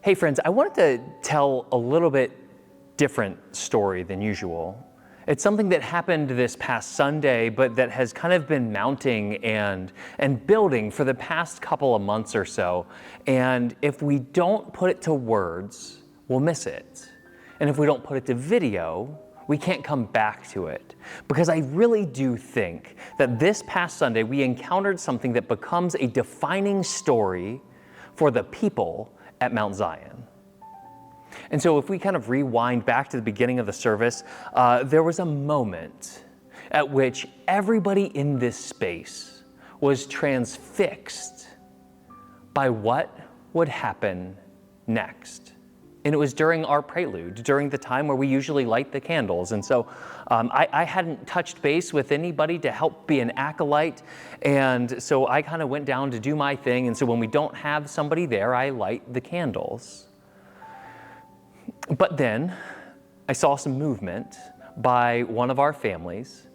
Hey friends, I wanted to tell a little bit different story than usual. It's something that happened this past Sunday, but that has kind of been mounting and building for the past couple of months or so. And if we don't put it to words, we'll miss it. And if we don't put it to video, we can't come back to it. Because I really do think that this past Sunday, we encountered something that becomes a defining story for the people at Mount Zion. And so if we kind of rewind back to the beginning of the service, there was a moment at which everybody in this space was transfixed by what would happen next. And it was during our prelude, during the time where we usually light the candles. And so I hadn't touched base with anybody to help be an acolyte. And so I kind of went down to do my thing. And so when we don't have somebody there, I light the candles. But then I saw some movement by one of our families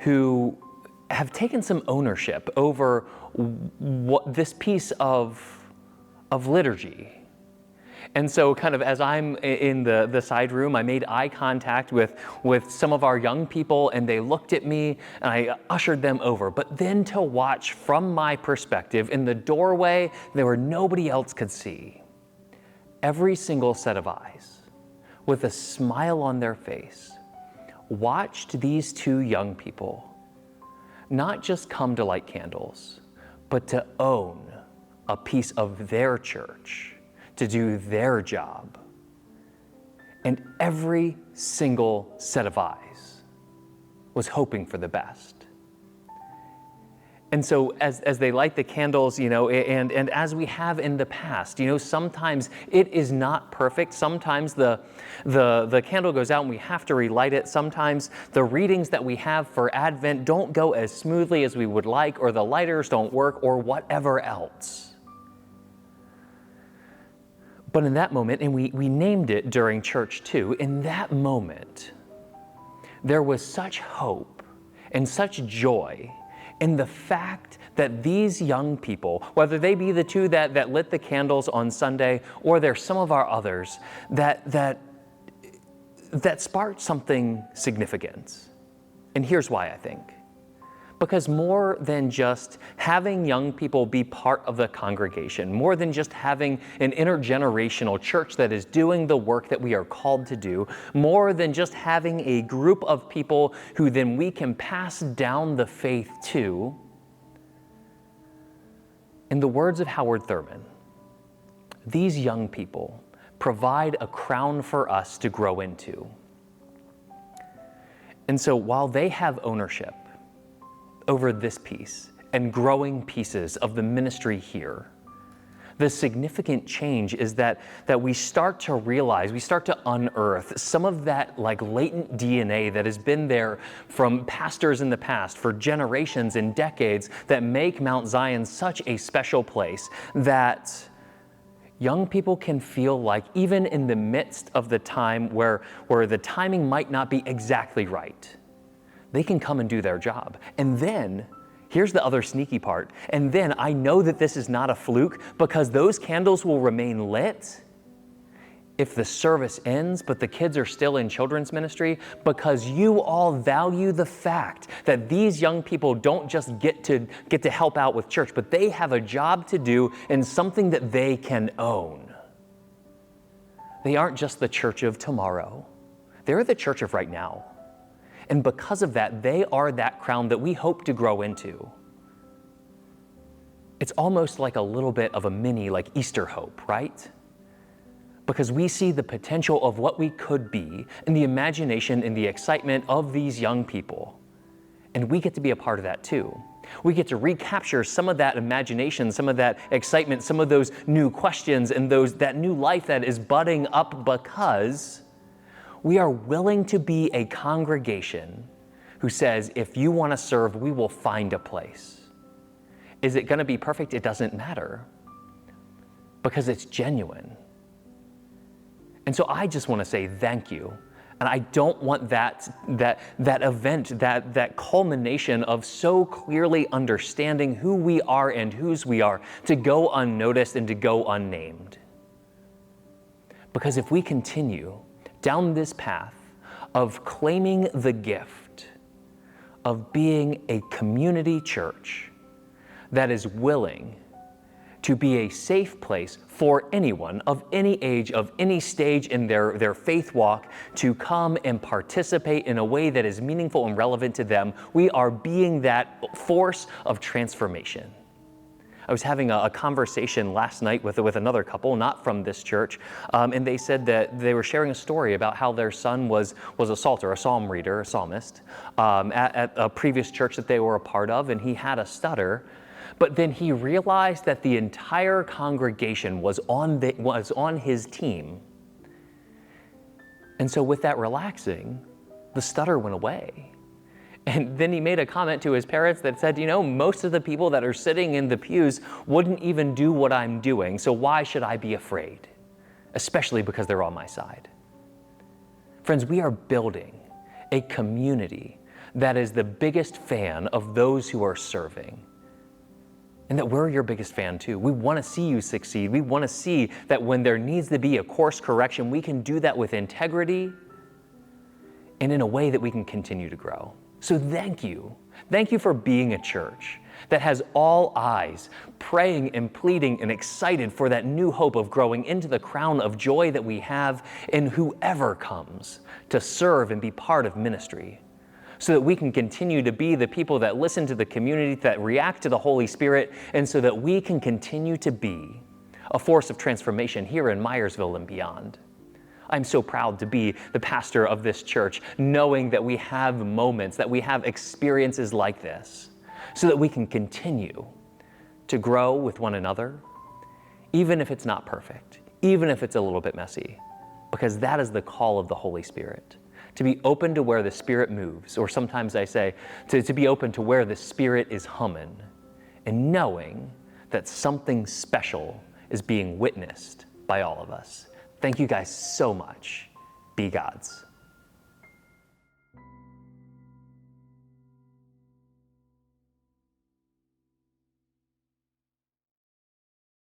who have taken some ownership over what this piece of liturgy. And so kind of as I'm in the side room, I made eye contact with some of our young people, and they looked at me and I ushered them over. But then to watch from my perspective in the doorway, there were nobody else could see. Every single set of eyes with a smile on their face watched these two young people not just come to light candles, but to own a piece of their church, to do their job. And every single set of eyes was hoping for the best. And so as they light the candles, and as we have in the past, sometimes it is not perfect. Sometimes the candle goes out and we have to relight it. Sometimes the readings that we have for Advent don't go as smoothly as we would like, or the lighters don't work, or whatever else. But in that moment, and we named it during church too, in that moment, there was such hope and such joy in the fact that these young people, whether they be the two that lit the candles on Sunday, or there's some of our others, that sparked something significant. And here's why I think. Because more than just having young people be part of the congregation, more than just having an intergenerational church that is doing the work that we are called to do, more than just having a group of people who then we can pass down the faith to, in the words of Howard Thurman, these young people provide a crown for us to grow into. And so while they have ownership over this piece and growing pieces of the ministry here, the significant change is that we start to realize, we start to unearth some of that latent DNA that has been there from pastors in the past for generations and decades that make Mount Zion such a special place that young people can feel like even in the midst of the time where the timing might not be exactly right, they can come and do their job. And then, here's the other sneaky part, and then I know that this is not a fluke because those candles will remain lit if the service ends, but the kids are still in children's ministry, because you all value the fact that these young people don't just get to help out with church, but they have a job to do and something that they can own. They aren't just the church of tomorrow. They're the church of right now. And because of that, they are that crown that we hope to grow into. It's almost like a little bit of a mini Easter hope, right? Because we see the potential of what we could be and the imagination and the excitement of these young people. And we get to be a part of that too. We get to recapture some of that imagination, some of that excitement, some of those new questions and that new life that is budding up because we are willing to be a congregation who says, if you want to serve, we will find a place. Is it going to be perfect? It doesn't matter, because it's genuine. And so I just want to say thank you. And I don't want that event, that culmination of so clearly understanding who we are and whose we are to go unnoticed and to go unnamed. Because if we continue down this path of claiming the gift of being a community church that is willing to be a safe place for anyone of any age, of any stage in their faith walk to come and participate in a way that is meaningful and relevant to them, we are being that force of transformation. I was having a conversation last night with another couple, not from this church, and they said that they were sharing a story about how their son was a psalter, a psalm reader, a psalmist, at a previous church that they were a part of, and he had a stutter. But then he realized that the entire congregation was on his team. And so with that relaxing, the stutter went away. And then he made a comment to his parents that said, most of the people that are sitting in the pews wouldn't even do what I'm doing, so why should I be afraid? Especially because they're on my side. Friends, we are building a community that is the biggest fan of those who are serving. And that we're your biggest fan too. We want to see you succeed. We want to see that when there needs to be a course correction, we can do that with integrity and in a way that we can continue to grow. So thank you. Thank you for being a church that has all eyes praying and pleading and excited for that new hope of growing into the crown of joy that we have in whoever comes to serve and be part of ministry, so that we can continue to be the people that listen to the community, that react to the Holy Spirit, and so that we can continue to be a force of transformation here in Myersville and beyond. I'm so proud to be the pastor of this church, knowing that we have moments, that we have experiences like this, so that we can continue to grow with one another, even if it's not perfect, even if it's a little bit messy, because that is the call of the Holy Spirit. To be open to where the Spirit moves, or sometimes I say, to be open to where the Spirit is humming, and knowing that something special is being witnessed by all of us. Thank you guys so much. Be God's.